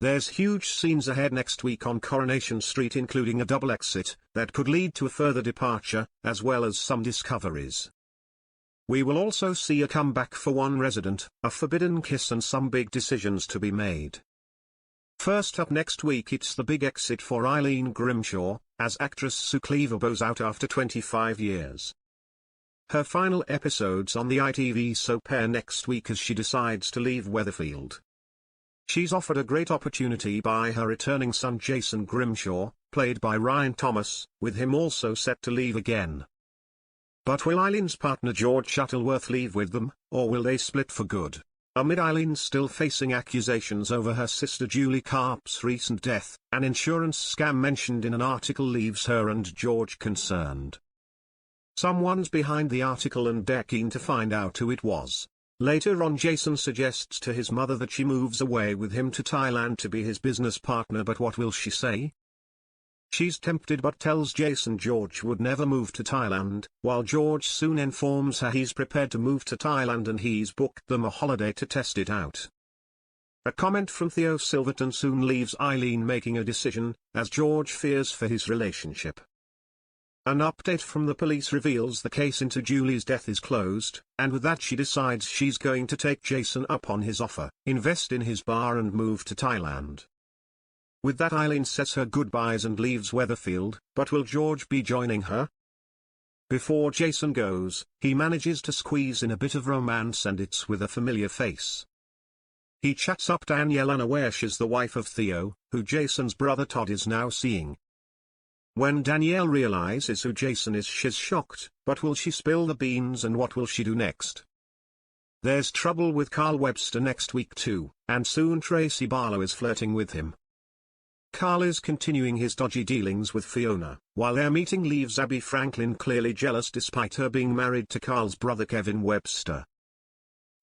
There's huge scenes ahead next week on Coronation Street, including a double exit that could lead to a further departure, as well as some discoveries. We will also see a comeback for one resident, a forbidden kiss, and some big decisions to be made. First up next week, it's the big exit for Eileen Grimshaw, as actress Sue Cleaver bows out after 25 years. Her final episodes on the ITV soap air next week as she decides to leave Weatherfield. She's offered a great opportunity by her returning son Jason Grimshaw, played by Ryan Thomas, with him also set to leave again. But will Eileen's partner George Shuttleworth leave with them, or will they split for good? Amid Eileen still facing accusations over her sister Julie Carp's recent death, an insurance scam mentioned in an article leaves her and George concerned. Someone's behind the article and they're keen to find out who it was. Later on, Jason suggests to his mother that she moves away with him to Thailand to be his business partner, but what will she say? She's tempted but tells Jason George would never move to Thailand, while George soon informs her he's prepared to move to Thailand and he's booked them a holiday to test it out. A comment from Theo Silverton soon leaves Eileen making a decision, as George fears for his relationship. An update from the police reveals the case into Julie's death is closed, and with that she decides she's going to take Jason up on his offer, invest in his bar and move to Thailand. With that, Eileen says her goodbyes and leaves Weatherfield, but will George be joining her? Before Jason goes, he manages to squeeze in a bit of romance, and it's with a familiar face. He chats up Danielle, unaware she's the wife of Theo, who Jason's brother Todd is now seeing. When Danielle realizes who Jason is, she's shocked, but will she spill the beans, and what will she do next? There's trouble with Carl Webster next week too, and soon Tracy Barlow is flirting with him. Carl is continuing his dodgy dealings with Fiona, while their meeting leaves Abby Franklin clearly jealous despite her being married to Carl's brother Kevin Webster.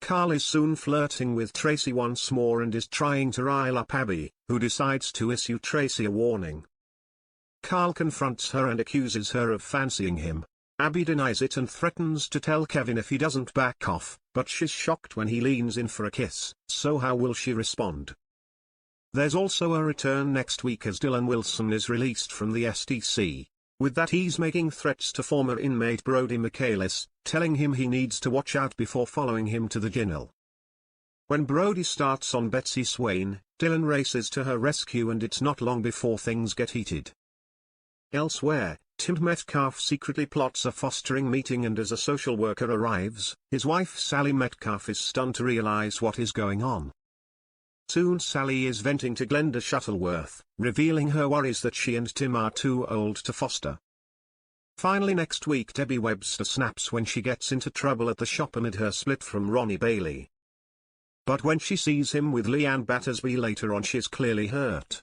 Carl is soon flirting with Tracy once more and is trying to rile up Abby, who decides to issue Tracy a warning. Carl confronts her and accuses her of fancying him. Abby denies it and threatens to tell Kevin if he doesn't back off, but she's shocked when he leans in for a kiss, so how will she respond? There's also a return next week as Dylan Wilson is released from the STC. With that, he's making threats to former inmate Brody Michaelis, telling him he needs to watch out before following him to the jail. When Brody starts on Betsy Swain, Dylan races to her rescue and it's not long before things get heated. Elsewhere, Tim Metcalf secretly plots a fostering meeting, and as a social worker arrives, his wife Sally Metcalf is stunned to realize what is going on. Soon Sally is venting to Glenda Shuttleworth, revealing her worries that she and Tim are too old to foster. Finally next week, Debbie Webster snaps when she gets into trouble at the shop amid her split from Ronnie Bailey. But when she sees him with Leanne Battersby later on, she's clearly hurt.